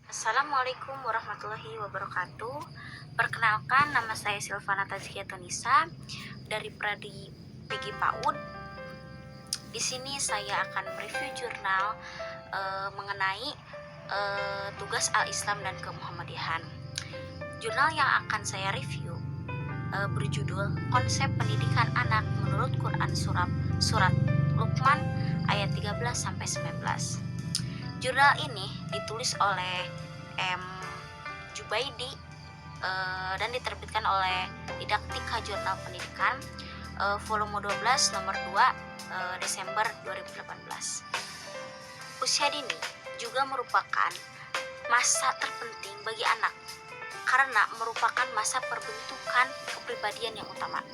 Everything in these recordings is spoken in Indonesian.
Assalamualaikum warahmatullahi wabarakatuh. Perkenalkan, nama saya Silvana Tazkiyatunisa dari Pradi PG PAUD. Di sini saya akan mereview jurnal mengenai tugas Al-Islam dan Kemuhammadiyahan. Jurnal yang akan saya review berjudul Konsep Pendidikan Anak Menurut Quran Surat Luqman ayat 13-19. Jurnal ini ditulis oleh M. Jubaidi dan diterbitkan oleh Didaktika Jurnal Pendidikan volume 12 nomor 2 Desember 2018. Usia dini juga merupakan masa terpenting bagi anak karena merupakan masa perbentukan kepribadian yang utama.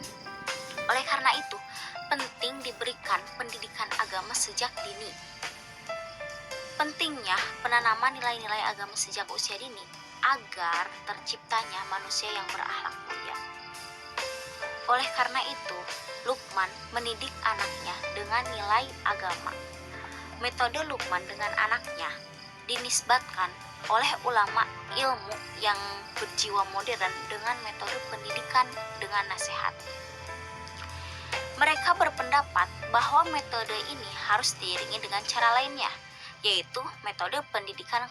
Oleh karena itu, penting diberikan pendidikan agama sejak dini. Pentingnya penanaman nilai-nilai agama sejak usia dini agar terciptanya manusia yang berakhlak mulia. Oleh karena itu, Luqman mendidik anaknya dengan nilai agama. Metode Luqman dengan anaknya dinisbatkan oleh ulama ilmu yang berjiwa modern dengan metode pendidikan dengan nasihat. Mereka berpendapat bahwa metode ini harus diiringi dengan cara lainnya, yaitu metode pendidikan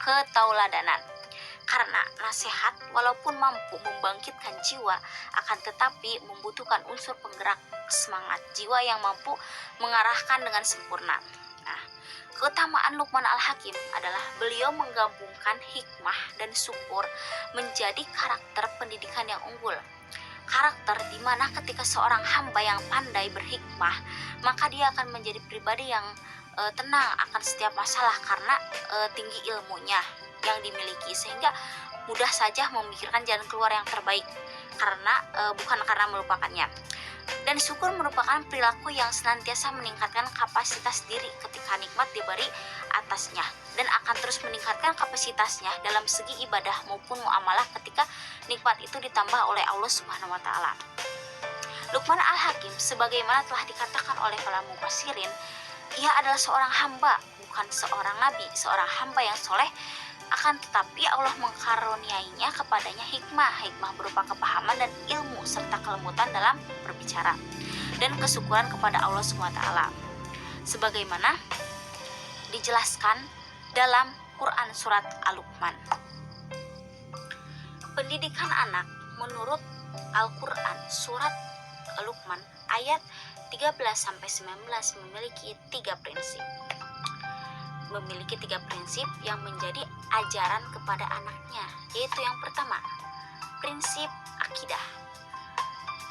ketauladanan. Karena nasihat walaupun mampu membangkitkan jiwa, akan tetapi membutuhkan unsur penggerak semangat jiwa yang mampu mengarahkan dengan sempurna. Nah, keutamaan Luqman Al-Hakim adalah beliau menggabungkan hikmah dan syukur menjadi karakter pendidikan yang unggul. Karakter di mana ketika seorang hamba yang pandai berhikmah, maka dia akan menjadi pribadi yang tenang akan setiap masalah karena tinggi ilmunya yang dimiliki, sehingga mudah saja memikirkan jalan keluar yang terbaik karena bukan karena melupakannya. Dan syukur merupakan perilaku yang senantiasa meningkatkan kapasitas diri ketika nikmat diberi atasnya, dan akan terus meningkatkan kapasitasnya dalam segi ibadah maupun muamalah ketika nikmat itu ditambah oleh Allah Subhanahu wa taala. Luqman Al-Hakim sebagaimana telah dikatakan oleh para mufassirin, ia adalah seorang hamba, bukan seorang nabi, seorang hamba yang soleh. Akan tetapi Allah mengkaruniainya kepadanya hikmah berupa kepahaman dan ilmu serta kelembutan dalam berbicara dan kesyukuran kepada Allah SWT, sebagaimana dijelaskan dalam Quran surat Al-Luqman. Pendidikan anak menurut Al-Quran surat Al-Luqman ayat 13-19 memiliki tiga prinsip yang menjadi ajaran kepada anaknya, yaitu yang pertama, prinsip akidah.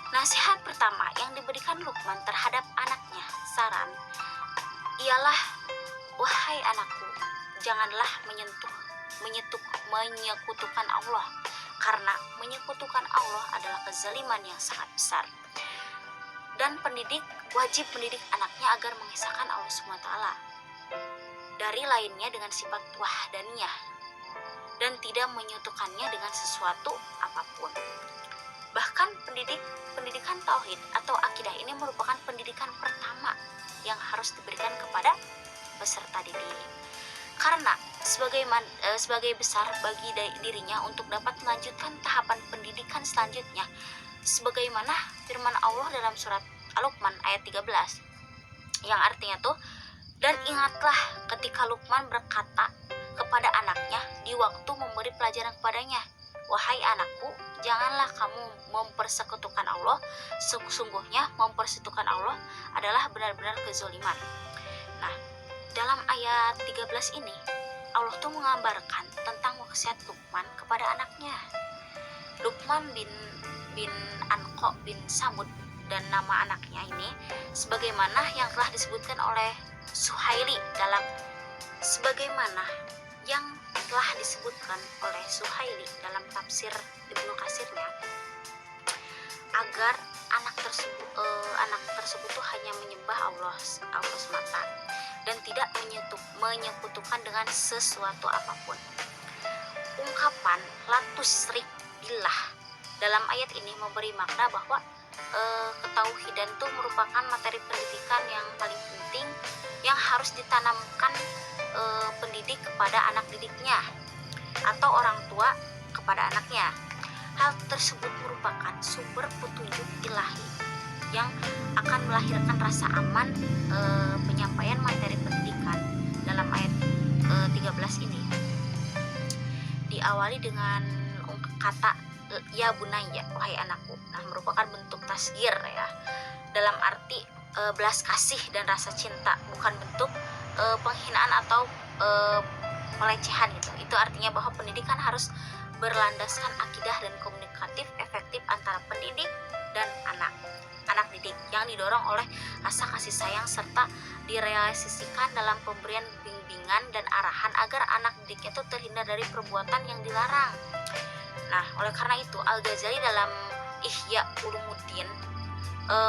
Nasihat pertama yang diberikan Luqman terhadap anaknya, saran, ialah, wahai anakku, janganlah menyekutukan Allah, karena menyekutukan Allah adalah kezaliman yang sangat besar. Dan pendidik wajib mendidik anaknya agar mengisahkan Allah SWT dari lainnya dengan sifat wahdaniyah dan tidak menyatukannya dengan sesuatu apapun. Bahkan pendidikan tauhid atau akidah ini merupakan pendidikan pertama yang harus diberikan kepada peserta didik. Karena sebagai besar bagi dirinya untuk dapat melanjutkan tahapan pendidikan selanjutnya, sebagaimana firman Allah dalam surat Al-Luqman ayat 13 yang artinya tuh, dan ingatlah ketika Luqman berkata kepada anaknya di waktu memberi pelajaran kepadanya, wahai anakku, janganlah kamu mempersekutukan Allah, sesungguhnya mempersekutukan Allah adalah benar-benar kezaliman. Nah, dalam ayat 13 ini Allah tuh menggambarkan tentang wasiat Luqman kepada anaknya. Luqman bin Anqa bin Samud dan nama anaknya ini sebagaimana yang telah disebutkan oleh Suhaili dalam tafsir Ibnu Katsirnya, agar anak tersebut tuh hanya menyembah Allah semata dan tidak menyekutukan dengan sesuatu apapun. Ungkapan la tusyrik billah dalam ayat ini memberi makna bahwa ketauhidan itu merupakan materi pendidikan yang paling penting yang harus ditanamkan pendidik kepada anak didiknya. atau orang tua kepada anaknya. Hal tersebut merupakan sumber petunjuk ilahi yang akan melahirkan rasa aman. Penyampaian materi pendidikan dalam ayat 13 ini diawali dengan kata ya bunaya, wahai anakku. Nah, merupakan bentuk tasgir ya, dalam arti belas kasih dan rasa cinta, bukan bentuk penghinaan atau pelecehan gitu. Itu artinya bahwa pendidikan harus berlandaskan akidah dan komunikatif efektif antara pendidik dan anak didik yang didorong oleh rasa kasih sayang serta direalisasikan dalam pemberian bimbingan dan arahan agar anak didik itu terhindar dari perbuatan yang dilarang. Nah, oleh karena itu Al-Ghazali dalam Ihya Ulumuddin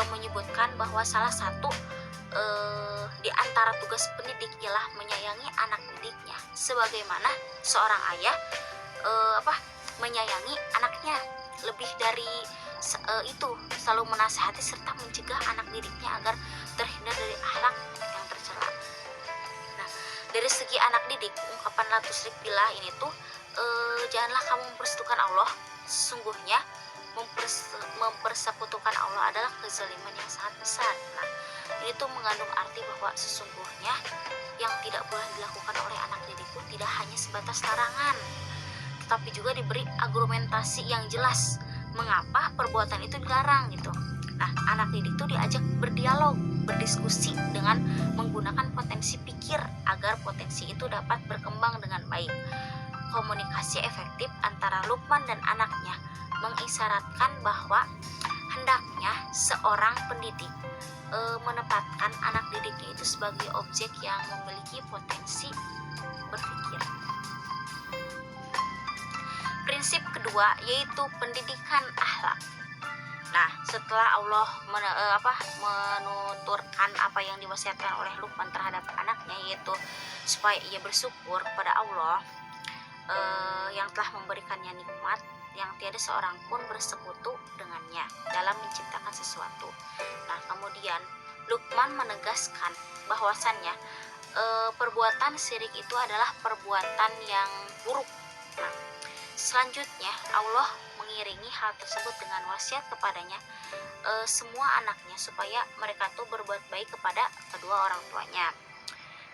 menyebutkan bahwa salah satu di antara tugas pendidik ialah menyayangi anak didiknya sebagaimana seorang ayah menyayangi anaknya. Lebih dari itu, selalu menasihati serta mencegah anak didiknya agar terhindar dari akhlak yang tercela. Nah, dari segi anak didik, ungkapan la tusyrik billah ini tuh janganlah kamu mempersekutukan Allah. Sesungguhnya mempersekutukan Allah adalah kezaliman yang sangat besar. Nah, ini tuh mengandung arti bahwa sesungguhnya yang tidak boleh dilakukan oleh anak didik itu tidak hanya sebatas larangan, tetapi juga diberi argumentasi yang jelas mengapa perbuatan itu dilarang gitu. Nah, anak didik itu diajak berdialog, berdiskusi dengan menggunakan potensi pikir agar potensi itu dapat berkembang dengan baik. Komunikasi efektif antara Luqman dan anaknya mengisyaratkan bahwa hendaknya seorang pendidik menempatkan anak didiknya itu sebagai objek yang memiliki potensi berpikir. Prinsip kedua yaitu pendidikan akhlak. Nah, setelah Allah menuturkan apa yang diwasiatkan oleh Luqman terhadap anaknya, yaitu supaya ia bersyukur kepada Allah yang telah memberikannya nikmat yang tiada seorang pun bersekutu dengannya dalam menciptakan sesuatu. Nah, kemudian Luqman menegaskan bahwasannya perbuatan syirik itu adalah perbuatan yang buruk. Nah, selanjutnya Allah mengiringi hal tersebut dengan wasiat kepadanya semua anaknya supaya mereka tuh berbuat baik kepada kedua orang tuanya.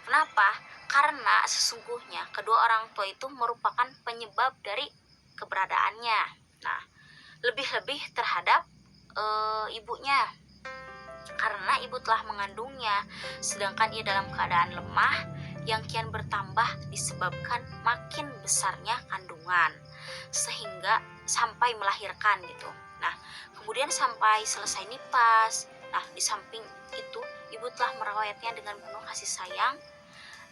Kenapa? Karena sesungguhnya kedua orang tua itu merupakan penyebab dari keberadaannya. Nah, lebih-lebih terhadap ibunya, karena ibu telah mengandungnya, sedangkan ia dalam keadaan lemah yang kian bertambah disebabkan makin besarnya kandungan, sehingga sampai melahirkan gitu. Nah, kemudian sampai selesai nipas. Nah, di samping itu ibu telah merawatnya dengan penuh kasih sayang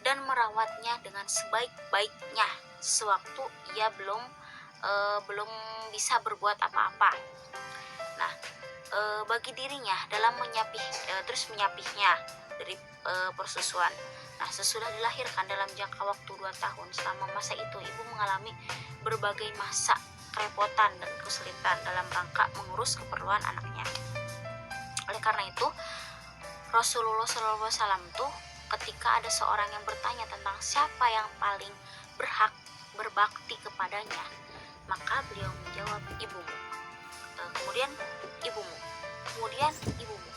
dan merawatnya dengan sebaik-baiknya sewaktu ia belum bisa berbuat apa-apa. Nah, bagi dirinya dalam menyapihnya dari persusuan. Nah, sesudah dilahirkan dalam jangka waktu 2 tahun, selama masa itu ibu mengalami berbagai masa kerepotan dan kesulitan dalam rangka mengurus keperluan anaknya. Oleh karena itu, Rasulullah SAW tuh ketika ada seorang yang bertanya tentang siapa yang paling berhak berbakti kepadanya, maka beliau menjawab ibumu, kemudian ibumu, kemudian ibumu.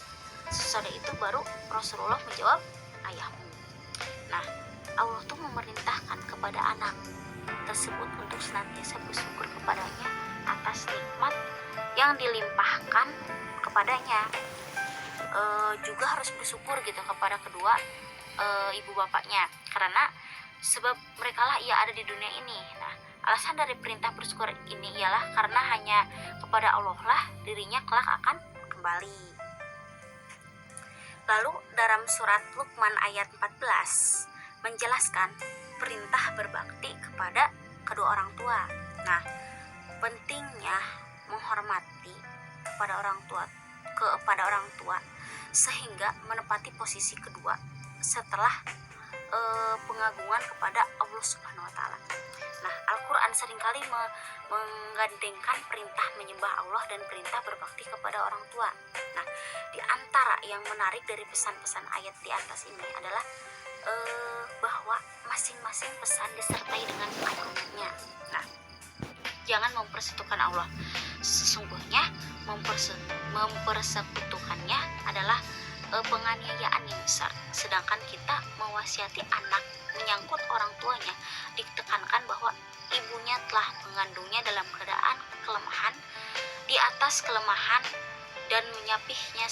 Sesudah itu baru Rasulullah menjawab ayahmu. Nah, Allah tuh memerintahkan kepada anak tersebut untuk senantiasa bersyukur kepadanya atas nikmat yang dilimpahkan kepadanya. Juga harus bersyukur gitu kepada kedua ibu bapaknya, karena sebab merekalah ia ada di dunia ini. Nah, alasan dari perintah bersyukur ini ialah karena hanya kepada Allah lah dirinya kelak akan kembali. Lalu dalam surat Luqman ayat 14 menjelaskan perintah berbakti kepada kedua orang tua. Nah, pentingnya menghormati kepada orang tua sehingga menepati posisi kedua setelah pengagungan kepada Allah Subhanahu wa taala. Nah, Al-Qur'an seringkali menggandengkan perintah menyembah Allah dan perintah berbakti kepada orang tua. Nah, di antara yang menarik dari pesan-pesan ayat di atas ini adalah bahwa masing-masing pesan disertai dengan argumennya. Nah, jangan mempersekutukan Allah. Sesungguhnya mempersekutukannya adalah penganiayaan yang besar. Sedangkan kita mewasiati anak menyangkut orang tuanya, ditekankan bahwa ibunya telah mengandungnya dalam keadaan kelemahan, di atas kelemahan, dan menyapihnya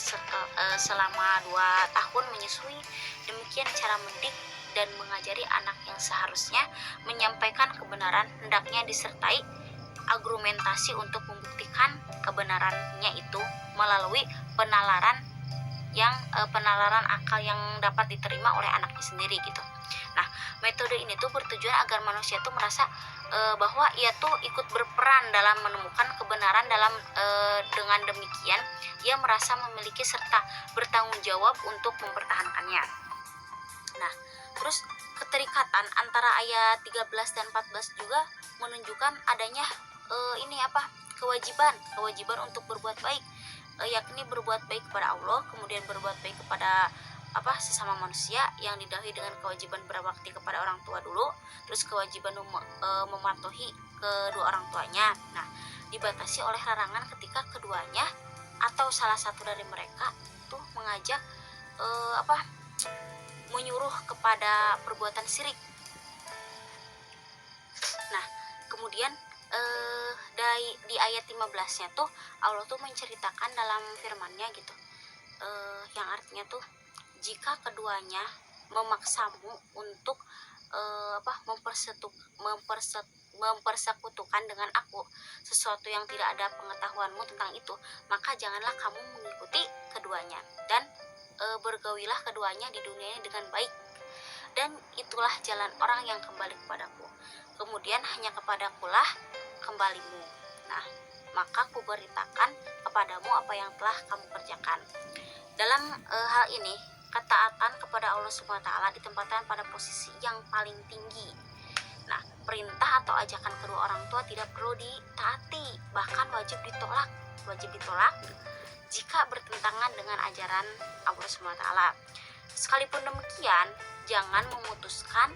selama 2 tahun menyusui. Demikian cara mendidik dan mengajari anak yang seharusnya menyampaikan kebenaran hendaknya disertai argumentasi untuk membuktikan kebenarannya itu melalui penalaran akal yang dapat diterima oleh anaknya sendiri gitu. Nah, metode ini tuh bertujuan agar manusia tuh merasa bahwa ia tuh ikut berperan dalam menemukan kebenaran dengan demikian ia merasa memiliki serta bertanggung jawab untuk mempertahankannya. Nah, terus keterikatan antara ayat 13 dan 14 juga menunjukkan adanya kewajiban untuk berbuat baik, yakni berbuat baik kepada Allah, kemudian berbuat baik kepada sesama manusia, yang didahului dengan kewajiban berbakti kepada orang tua dulu, terus kewajiban mematuhi kedua orang tuanya. Nah, dibatasi oleh larangan ketika keduanya atau salah satu dari mereka tuh mengajak menyuruh kepada perbuatan syirik. Nah, kemudian di ayat 15-nya tuh Allah tuh menceritakan dalam firman-Nya gitu, yang artinya tuh jika keduanya memaksamu untuk mempersekutukan dengan aku sesuatu yang tidak ada pengetahuanmu tentang itu, maka janganlah kamu mengikuti keduanya, dan bergaulilah keduanya di dunia dengan baik, dan itulah jalan orang yang kembali kepadaku, kemudian hanya kepadakulah kembalimu. Nah, maka kuberitakan kepadamu apa yang telah kamu kerjakan. Dalam hal ini, ketaatan kepada Allah SWT ditempatkan pada posisi yang paling tinggi. Nah, perintah atau ajakan kedua orang tua tidak perlu ditaati, bahkan wajib ditolak jika bertentangan dengan ajaran Allah SWT. Sekalipun demikian, jangan memutuskan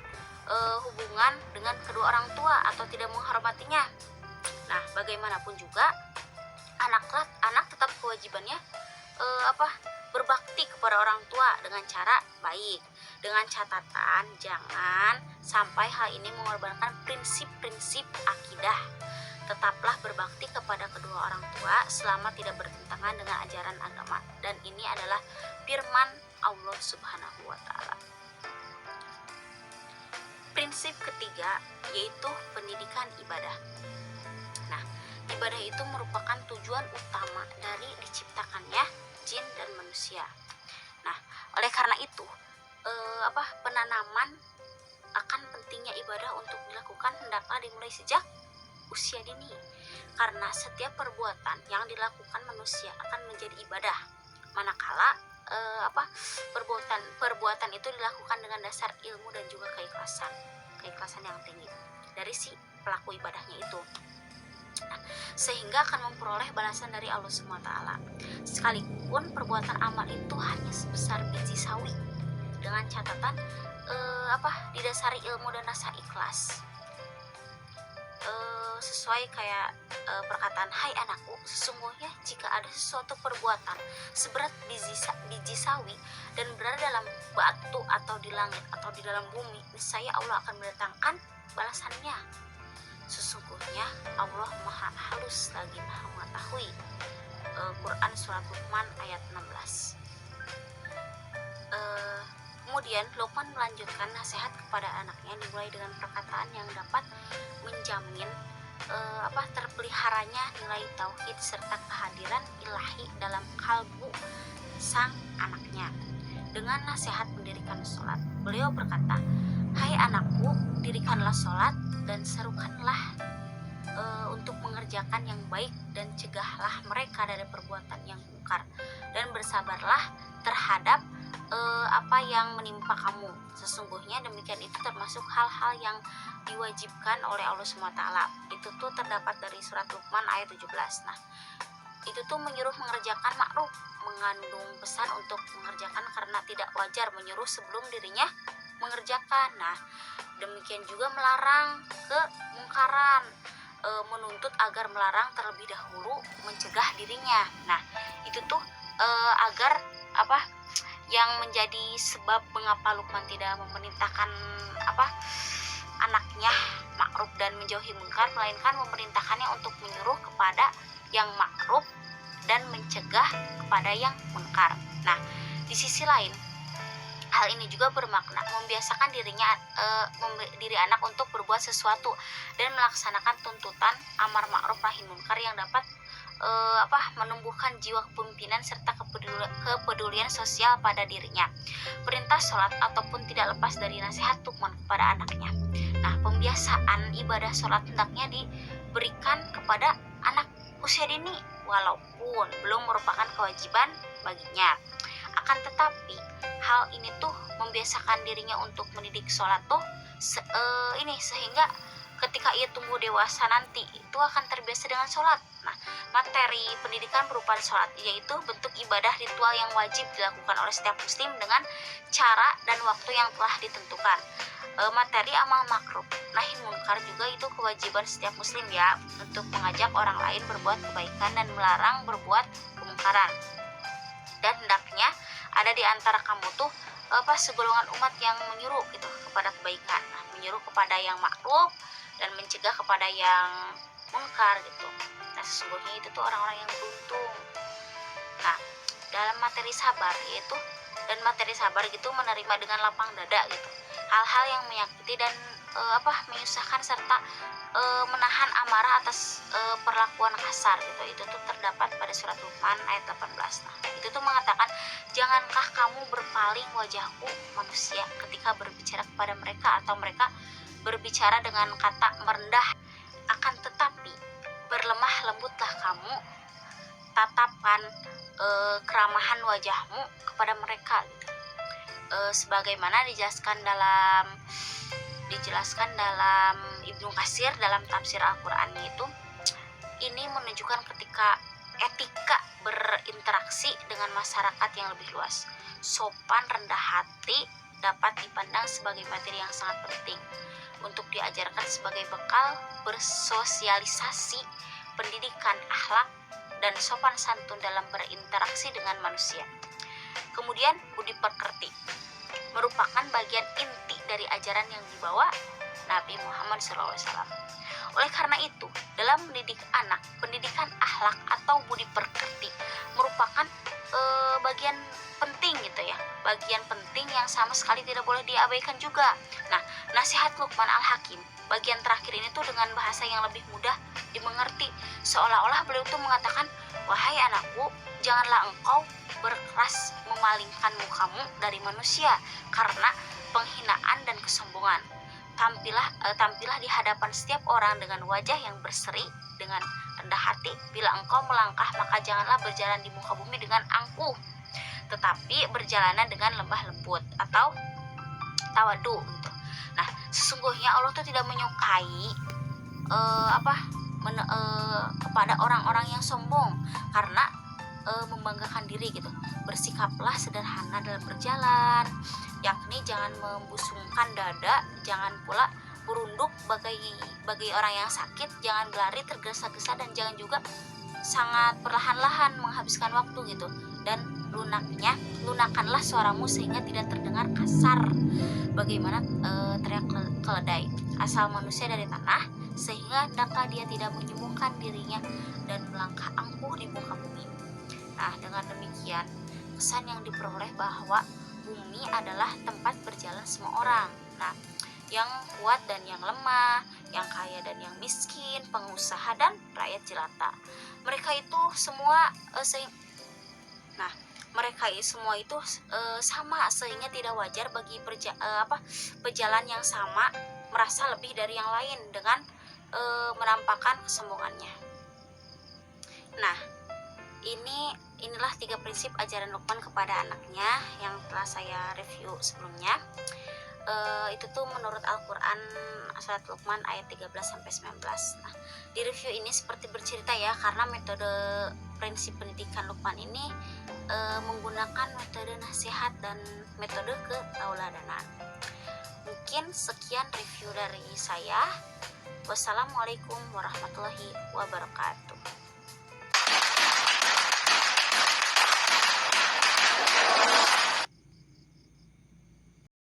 hubungan dengan kedua orang tua atau tidak menghormatinya. Nah, bagaimanapun juga anak tetap kewajibannya berbakti kepada orang tua dengan cara baik, dengan catatan jangan sampai hal ini mengorbankan prinsip-prinsip akidah. Tetaplah berbakti kepada kedua orang tua selama tidak bertentangan dengan ajaran agama, dan ini adalah firman Allah Subhanahu wa Ta'ala. Prinsip ketiga yaitu pendidikan ibadah. Nah, ibadah itu merupakan tujuan utama dari diciptakannya jin dan manusia. Nah, oleh karena itu penanaman akan pentingnya ibadah untuk dilakukan hendaklah dimulai sejak usia dini, karena setiap perbuatan yang dilakukan manusia akan menjadi ibadah manakala perbuatan itu dilakukan dengan dasar ilmu dan juga keikhlasan yang tinggi dari si pelaku ibadahnya itu. Nah, sehingga akan memperoleh balasan dari Allah SWT, sekalipun perbuatan amal itu hanya sebesar biji sawi, dengan catatan didasari ilmu dan rasa ikhlas, sesuai kayak perkataan, hai anakku, sesungguhnya jika ada sesuatu perbuatan seberat biji sawi dan berada dalam batu atau di langit atau di dalam bumi, niscaya Allah akan mendatangkan balasannya. Sesungguhnya Allah Maha Halus lagi Maha Mengetahui. Quran Surat Luqman ayat 16. Kemudian Luqman melanjutkan nasihat kepada anaknya dimulai dengan perkataan yang dapat menjamin terpeliharanya nilai tauhid serta kehadiran ilahi dalam kalbu sang anaknya. Dengan nasihat mendirikan sholat, beliau berkata, hai anakku, dirikanlah sholat dan serukanlah untuk mengerjakan yang baik, dan cegahlah mereka dari perbuatan yang mungkar, dan bersabarlah terhadap apa yang menimpa kamu. Sesungguhnya demikian itu termasuk hal-hal yang diwajibkan oleh Allah SWT. Itu tuh terdapat dari surat Luqman ayat 17. Nah, itu tuh menyuruh mengerjakan makruf, mengandung pesan untuk mengerjakan karena tidak wajar menyuruh sebelum dirinya mengerjakan. Nah, demikian juga melarang kemungkaran, menuntut agar melarang terlebih dahulu mencegah dirinya. Nah, itu tuh agar apa yang menjadi sebab mengapa Luqman tidak memerintahkan anaknya makruf dan menjauhi munkar, melainkan memerintahkannya untuk menyuruh kepada yang makruf dan mencegah kepada yang munkar. Nah, di sisi lain, hal ini juga bermakna membiasakan diri anak untuk berbuat sesuatu dan melaksanakan tuntutan amar ma'ruf nahi munkar yang dapat menumbuhkan jiwa kepemimpinan serta kepedulian sosial pada dirinya. Perintah sholat ataupun tidak lepas dari nasihat Luqman kepada anaknya. Nah, pembiasaan ibadah sholat hendaknya diberikan kepada anak usia dini walaupun belum merupakan kewajiban baginya. Akan tetapi hal ini tuh membiasakan dirinya untuk mendidik sholat tuh sehingga ketika ia tumbuh dewasa nanti itu akan terbiasa dengan sholat. Nah, materi pendidikan berupa sholat yaitu bentuk ibadah ritual yang wajib dilakukan oleh setiap muslim dengan cara dan waktu yang telah ditentukan. Materi amal makruf nahi munkar juga itu kewajiban setiap muslim ya, untuk mengajak orang lain berbuat kebaikan dan melarang berbuat kemungkaran. Dan hendaknya ada di antara kamu tuh segolongan umat yang menyuruh gitu kepada kebaikan, menyuruh kepada yang makruf dan mencegah kepada yang munkar gitu. Nah, sesungguhnya itu tuh orang-orang yang beruntung. Nah, dalam materi sabar gitu menerima dengan lapang dada gitu hal-hal yang menyakiti dan menyusahkan serta menahan amarah atas perlakuan kasar gitu. Itu tuh terdapat pada surat Luqman ayat 18. Nah, itu tuh mengatakan, jangankah kamu berpaling wajahku manusia ketika berbicara kepada mereka atau mereka berbicara dengan kata merendah, akan tetapi berlemah lembutlah kamu tatapan keramahan wajahmu kepada mereka gitu. Sebagaimana dijelaskan dalam Ibnu Katsir dalam tafsir Al-Qur'annya itu, ini menunjukkan ketika etika berinteraksi dengan masyarakat yang lebih luas. Sopan rendah hati dapat dipandang sebagai materi yang sangat penting untuk diajarkan sebagai bekal bersosialisasi, pendidikan akhlak dan sopan santun dalam berinteraksi dengan manusia. Kemudian budi pekerti merupakan bagian inti dari ajaran yang dibawa Nabi Muhammad SAW. Oleh karena itu, dalam mendidik anak, pendidikan akhlak atau budi pekerti merupakan bagian penting gitu ya, bagian penting yang sama sekali tidak boleh diabaikan juga. Nah, nasihat Luqman Al-Hakim bagian terakhir ini tuh dengan bahasa yang lebih mudah dimengerti, seolah-olah beliau tuh mengatakan, wahai anakku, janganlah engkau berkeras memalingkan mukamu dari manusia karena penghinaan dan kesombongan. Tampillah di hadapan setiap orang dengan wajah yang berseri, dengan rendah hati. Bila engkau melangkah, maka janganlah berjalan di muka bumi dengan angkuh, tetapi berjalanan dengan lembah lembut atau tawadu gitu. Nah, sesungguhnya Allah tuh tidak menyukai kepada orang-orang yang sombong karena membanggakan diri gitu. Bersikaplah sederhana dalam berjalan, yakni jangan membusungkan dada, jangan pula berunduk bagi orang yang sakit, jangan berlari tergesa-gesa, dan jangan juga sangat perlahan-lahan menghabiskan waktu gitu. Dan lunakanlah suaramu sehingga tidak terdengar kasar bagaimana teriak keledai asal manusia dari tanah, sehingga hendaklah dia tidak menyembuhkan dirinya dan melangkah angkuh di muka bumi. Nah, dengan demikian kesan yang diperoleh bahwa bumi adalah tempat berjalan semua orang. Nah, yang kuat dan yang lemah, yang kaya dan yang miskin, pengusaha dan rakyat jelata, mereka itu semua sama, sehingga tidak wajar bagi pejalan yang sama merasa lebih dari yang lain dengan menampakkan kesombongannya. Nah, inilah 3 prinsip ajaran Luqman kepada anaknya yang telah saya review sebelumnya. Itu tuh menurut Al-Quran surat Luqman ayat 13-19. Nah, di review ini seperti bercerita ya, karena metode prinsip pendidikan Luqman ini menggunakan metode nasihat dan metode ketauladanan. Mungkin sekian review dari saya. Wassalamualaikum warahmatullahi wabarakatuh.